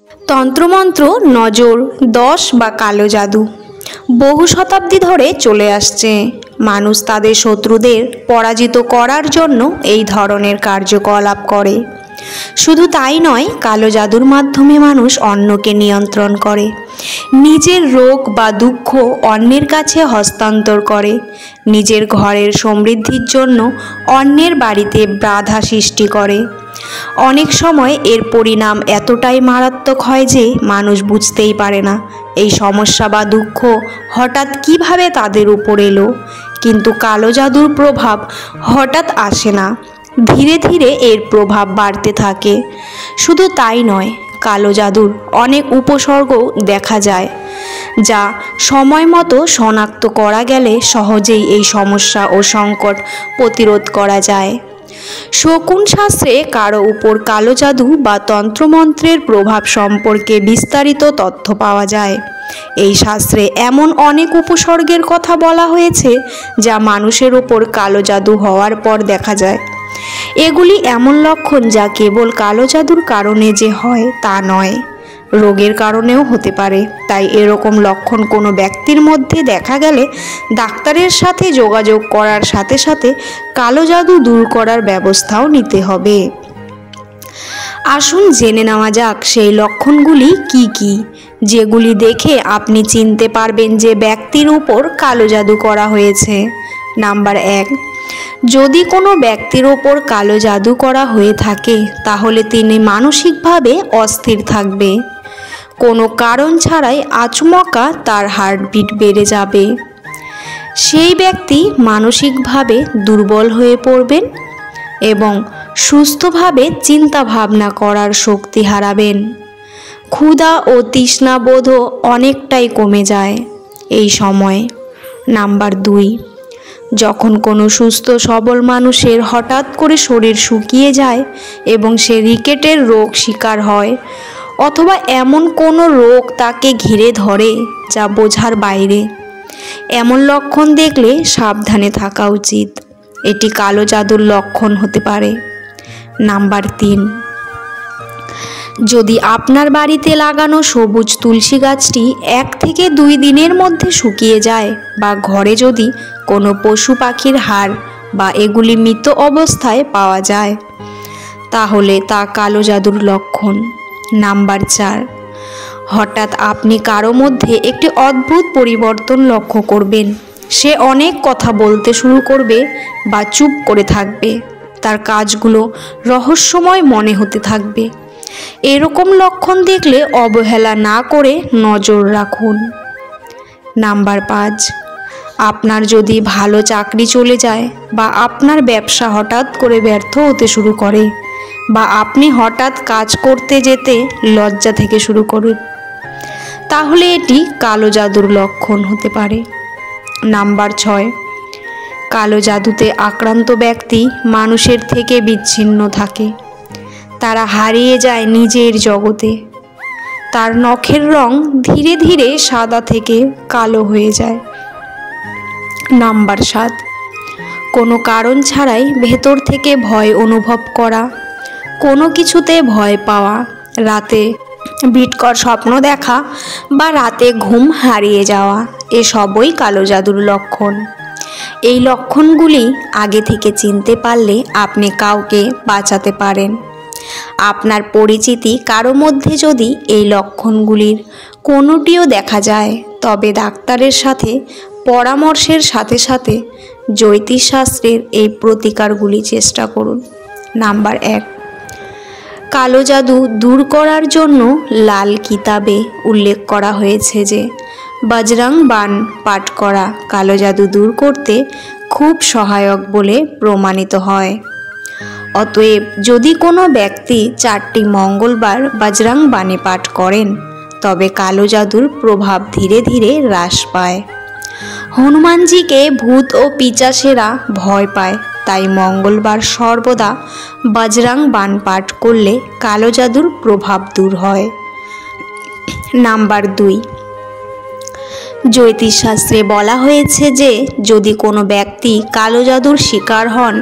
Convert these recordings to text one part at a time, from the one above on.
তন্ত্রমন্ত্র, নজর, দশ বা কালো জাদু বহু শতাব্দী ধরে চলে আসছে। মানুষ তাদের শত্রুদের পরাজিত করার জন্য এই ধরনের কার্যকলাপ করে। শুধু তাই নয়, কালো জাদুর মাধ্যমে মানুষ অন্যকে নিয়ন্ত্রণ করে, নিজের রোগ বা দুঃখ অন্যের কাছে হস্তান্তর করে, নিজের ঘরের সমৃদ্ধির জন্য অন্যের বাড়িতে বাধা সৃষ্টি করে। অনেক সময় এর পরিণাম এতটাই মারাত্মক হয় যে মানুষ বুঝতেই পারে না এই সমস্যা বা দুঃখ হঠাৎ কিভাবে তাদের উপর এলো। কিন্তু কালো জাদুর প্রভাব হঠাৎ আসে না, ধীরে ধীরে এর প্রভাব বাড়তে থাকে। শুধু তাই নয়, কালো জাদুর অনেক উপসর্গও দেখা যায়, যা সময় মতো শনাক্ত করা গেলে সহজেই এই সমস্যা ও সংকট প্রতিরোধ করা যায়। শকুন শাস্ত্রে কারো উপর কালো জাদু বা তন্ত্রমন্ত্রের প্রভাব সম্পর্কে বিস্তারিত তথ্য পাওয়া যায়। এই শাস্ত্রে এমন অনেক উপসর্গের কথা বলা হয়েছে যা মানুষের উপর কালো জাদু হওয়ার পর দেখা যায়। এগুলি এমন লক্ষণ যা কেবল কালো জাদুর কারণে যে হয় তা নয়, রোগের কারণেও হতে পারে। তাই এরকম লক্ষণ কোনো ব্যক্তির মধ্যে দেখা গেলে ডাক্তারের সাথে যোগাযোগ করার সাথে সাথে কালো জাদু দূর করার ব্যবস্থাও নিতে হবে। আসুন জেনে নেওয়া যাক সেই লক্ষণগুলি কি কি, যেগুলি দেখে আপনি চিনতে পারবেন যে ব্যক্তির উপর কালো জাদু করা হয়েছে। নাম্বার 1, যদি কোনো ব্যক্তির ওপর কালো জাদু করা হয়ে থাকে তাহলে তিনি মানসিকভাবে অস্থির থাকবে। কোনো কারণ ছাড়াই আচমকা তার হার্টবিট বেড়ে যাবে। সেই ব্যক্তি মানসিকভাবে দুর্বল হয়ে পড়বেন এবং সুস্থভাবে চিন্তা ভাবনা করার শক্তি হারাবেন। ক্ষুধা ও তৃষ্ণাবোধও অনেকটাই কমে যায় এই সময়। নাম্বার 2, যখন কোনো সুস্থ সবল মানুষের হঠাৎ করে শরীর শুকিয়ে যায় এবং সে রিকেটের রোগ শিকার হয়, অথবা এমন কোনো রোগ তাকে ঘিরে ধরে যা বোঝার বাইরে, এমন লক্ষণ দেখলে সাবধানে থাকা উচিত। এটি কালো জাদুর লক্ষণ হতে পারে। নাম্বার 3, যদি আপনার বাড়িতে লাগানো সবুজ তুলসী গাছটি 1 থেকে 2 দিনের মধ্যে শুকিয়ে যায়, বা ঘরে যদি কোনো পশু পাখির হাড় বা এগুলি মৃত অবস্থায় পাওয়া যায়, তাহলে তা কালো জাদুর লক্ষণ। নাম্বার 4, হঠাৎ আপনি কারো মধ্যে একটি অদ্ভুত পরিবর্তন লক্ষ্য করবেন। সে অনেক কথা বলতে শুরু করবে বা চুপ করে থাকবে, তার কাজগুলো রহস্যময় মনে হতে থাকবে। এরকম লক্ষণ দেখলে অবহেলা না করে নজর রাখুন। নাম্বার 5, আপনার যদি ভালো চাকরি চলে যায়, বা আপনার ব্যবসা হঠাৎ করে ব্যর্থ হতে শুরু করে, বা আপনি হঠাৎ কাজ করতে যেতে লজ্জা থেকে শুরু করুন, তাহলে এটি কালো জাদুর লক্ষণ হতে পারে। নাম্বার 6, কালো জাদুতে আক্রান্ত ব্যক্তি মানুষের থেকে বিচ্ছিন্ন থাকে। তারা হারিয়ে যায় নিজের জগতে। তার নখের রং ধীরে ধীরে সাদা থেকে কালো হয়ে যায়। নাম্বার 7, কোনো কারণ ছাড়াই ভেতর থেকে ভয় অনুভব করা, কোনো কিছুতে ভয় পাওয়া, রাতে ভীতিকর স্বপ্ন দেখা বা রাতে ঘুম হারিয়ে যাওয়া, এসবই কালো জাদুর লক্ষণ। এই লক্ষণগুলি আগে থেকে চিনতে পারলে আপনি কাউকে বাঁচাতে পারেন। আপনার পরিচিতি কারো মধ্যে যদি এই লক্ষণগুলির কোনোটিও দেখা যায়, তবে ডাক্তারের সাথে পরামর্শের সাথে সাথে জ্যোতিষশাস্ত্রের এই প্রতিকারগুলি চেষ্টা করুন। নাম্বার 1, কালো জাদু দূর করার জন্য লাল কিতাবে উল্লেখ করা হয়েছে যে বজরং বাণ পাঠ করা কালো জাদু দূর করতে খুব সহায়ক বলে প্রমাণিত হয়। অতএব যদি কোনো ব্যক্তি 4টি মঙ্গলবার বজরং বাণী পাঠ করেন, তবে কালো জাদুর প্রভাব ধীরে ধীরে হ্রাস পায়। হনুমানজিকে ভূত ও পিশাচেরা ভয় পায়, তাই মঙ্গলবার সর্বদা বজরং বাণ পাঠ করলে কালো জাদুর প্রভাব দূর হয়। নাম্বার 2, জ্যোতিষশাস্ত্রে বলা হয়েছে যে যদি কোনো ব্যক্তি কালো জাদুর শিকার হন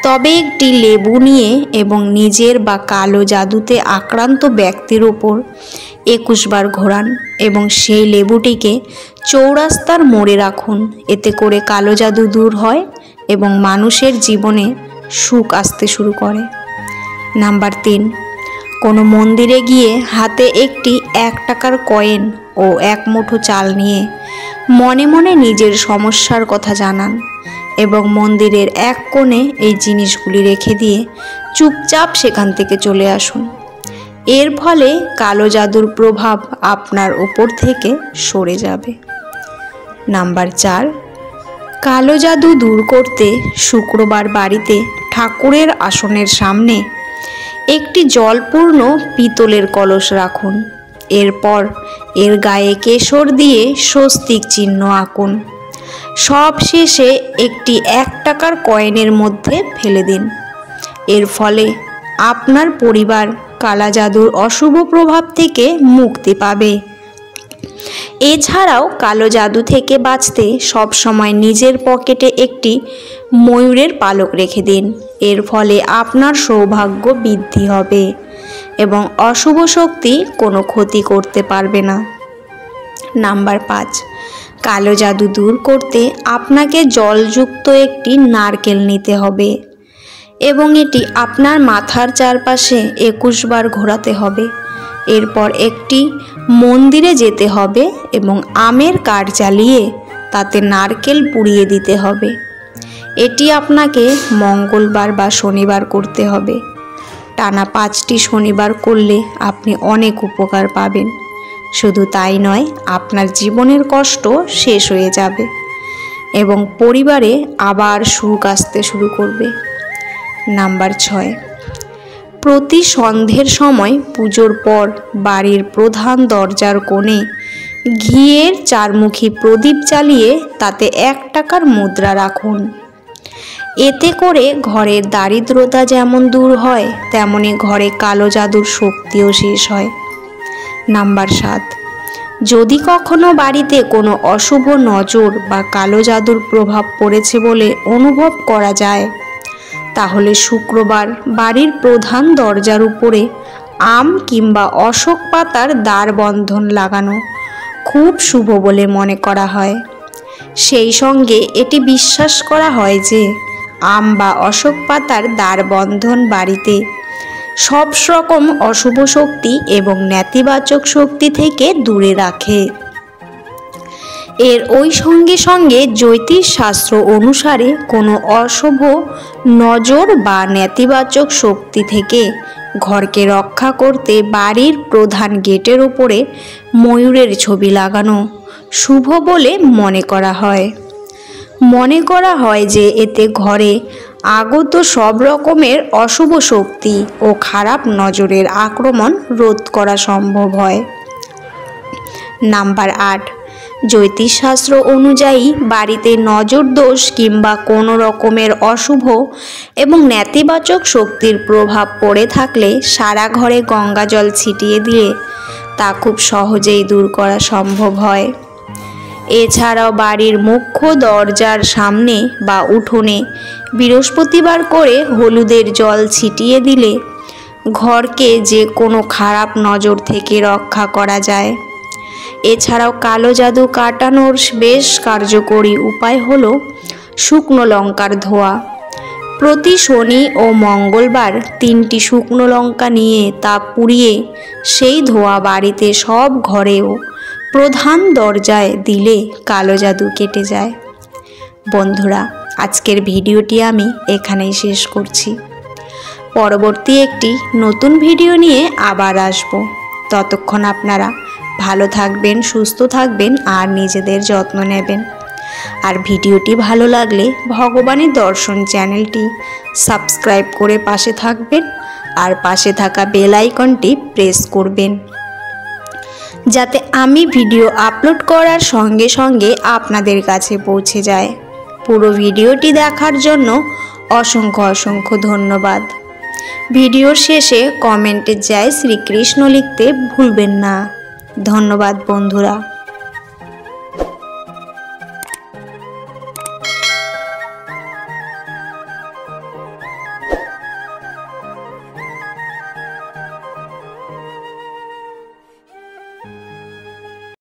তবে একটি লেবু নিয়ে এবং নিজের বা কালো জাদুতে আক্রান্ত ব্যক্তির উপর 21 বার ঘোরান এবং সেই লেবুটিকে চৌরাস্তার মোড়ে রাখুন। এতে করে কালো জাদু দূর হয় এবং মানুষের জীবনে সুখ আসতে শুরু করে। নাম্বার 3, কোনো মন্দিরে গিয়ে হাতে একটি 1 টাকার কয়েন ও 1 মুঠো চাল নিয়ে মনে মনে নিজের সমস্যার কথা জানান এবং মন্দিরের এক কোণে এই জিনিসগুলি রেখে দিয়ে চুপচাপ সেখান থেকে চলে আসুন। এর ফলে কালো জাদুর প্রভাব আপনার উপর থেকে সরে যাবে। নাম্বার 4, কালো জাদু দূর করতে শুক্রবার বাড়িতে ঠাকুরের আসনের সামনে একটি জলপূর্ণ পিতলের কলস রাখুন। এরপর এর গায়ে কেশর দিয়ে স্বস্তিক চিহ্ন আঁকুন। সব শেষে একটি 1 টাকার কয়েনের মধ্যে ফেলে দিন। এর ফলে আপনার পরিবার কালা জাদুর অশুভ প্রভাব থেকে মুক্তি পাবে। এছাড়াও কালো জাদু থেকে বাঁচতে সবসময় নিজের পকেটে একটি ময়ূরের পালক রেখে দিন। এর ফলে আপনার সৌভাগ্য বৃদ্ধি হবে এবং অশুভ শক্তি কোনো ক্ষতি করতে পারবে না। নাম্বার 5, কালো জাদু দূর করতে আপনাকে জলযুক্ত একটি নারকেল নিতে হবে এবং এটি আপনার মাথার চারপাশে 21 বার ঘোরাতে হবে। এরপর একটি মন্দিরে যেতে হবে এবং আমের কাঠ জ্বালিয়ে তাতে নারকেল পুড়িয়ে দিতে হবে। এটি আপনাকে মঙ্গলবার বা শনিবার করতে হবে। টানা 5টি শনিবার করলে আপনি অনেক উপকার পাবেন। শুধু তাই নয়, আপনার জীবনের কষ্ট শেষ হয়ে যাবে এবং পরিবারে আবার সুখ আসতে শুরু করবে। নাম্বার 6, প্রতি সন্ধ্যের সময় পুজোর পর বাড়ির প্রধান দরজার কোণে ঘিয়ের 4মুখী প্রদীপ জ্বালিয়ে তাতে 1 টাকার মুদ্রা রাখুন। এতে করে ঘরের দারিদ্রতা যেমন দূর হয় তেমনি ঘরে কালো জাদুর শক্তিও শেষ হয়। নাম্বার 7, যদি কখনো বাড়িতে কোনো অশুভ নজর বা কালো জাদুর প্রভাব পড়েছে বলে অনুভব করা যায় তাহলে শুক্রবার বাড়ির প্রধান দরজার উপরে আম কিংবা অশোক পাতার দ্বার বন্ধন লাগানো খুব শুভ বলে মনে করা হয়। সেই সঙ্গে এটি বিশ্বাস করা হয় যে আম বা অশোক পাতার দ্বার বন্ধন বাড়িতে সব রকম অশুভ শক্তি এবং নেতিবাচক শক্তি থেকে দূরে রাখে। এর ওই সঙ্গে সঙ্গে জ্যোতিষ শাস্ত্র অনুসারে কোনো অশুভ নজর বা নেতিবাচক শক্তি থেকে ঘরকে রক্ষা করতে বাড়ির প্রধান গেটের উপরে ময়ূরের ছবি লাগানো শুভ বলে মনে করা হয়। মনে করা হয় যে এতে ঘরে আগত সব রকমের অশুভ শক্তি ও খারাপ নজরের আক্রমণ রোধ করা সম্ভব হয়। নাম্বার 8, জ্যোতিষশাস্ত্র অনুযায়ী বাড়িতে নজর দোষ কিংবা কোনো রকমের অশুভ এবং নেতিবাচক শক্তির প্রভাব পড়ে থাকলে সারা ঘরে গঙ্গা জল ছিটিয়ে দিয়ে তা খুব সহজেই দূর করা সম্ভব হয়। এছাড়াও বাড়ির মুখ্য দরজার সামনে বা উঠোনে বৃহস্পতিবার করে হলুদের জল ছিটিয়ে দিলে ঘরকে যে কোনো খারাপ নজর থেকে রক্ষা করা যায়। এছাড়াও কালো জাদু কাটানোর বেশ কার্যকরী উপায় হলো শুকনো লঙ্কার ধোয়া। প্রতি শনি ও মঙ্গলবার 3টি শুকনো লঙ্কা নিয়ে তা পুড়িয়ে সেই ধোয়া বাড়িতে সব ঘরেও প্রধান দরজায় দিলে কালো জাদু কেটে যায়। বন্ধুরা, আজকের ভিডিওটি আমি এখানেই শেষ করছি। পরবর্তী একটি নতুন ভিডিও নিয়ে আবার আসব। ততক্ষণ আপনারা ভালো থাকবেন, সুস্থ থাকবেন আর নিজেদের যত্ন নেবেন। আর ভিডিওটি ভালো লাগলে ভগবানের দর্শন চ্যানেলটি সাবস্ক্রাইব করে পাশে থাকবেন আর পাশে থাকা বেল আইকনটি প্রেস করবেন যাতে আমি ভিডিও আপলোড করার সঙ্গে সঙ্গে আপনাদের কাছে পৌঁছে যায়। পুরো ভিডিওটি দেখার জন্য অসংখ্য অসংখ্য ধন্যবাদ। ভিডিওর শেষে কমেন্টে জয় শ্রীকৃষ্ণ লিখতে ভুলবেন না। ধন্যবাদ বন্ধুরা।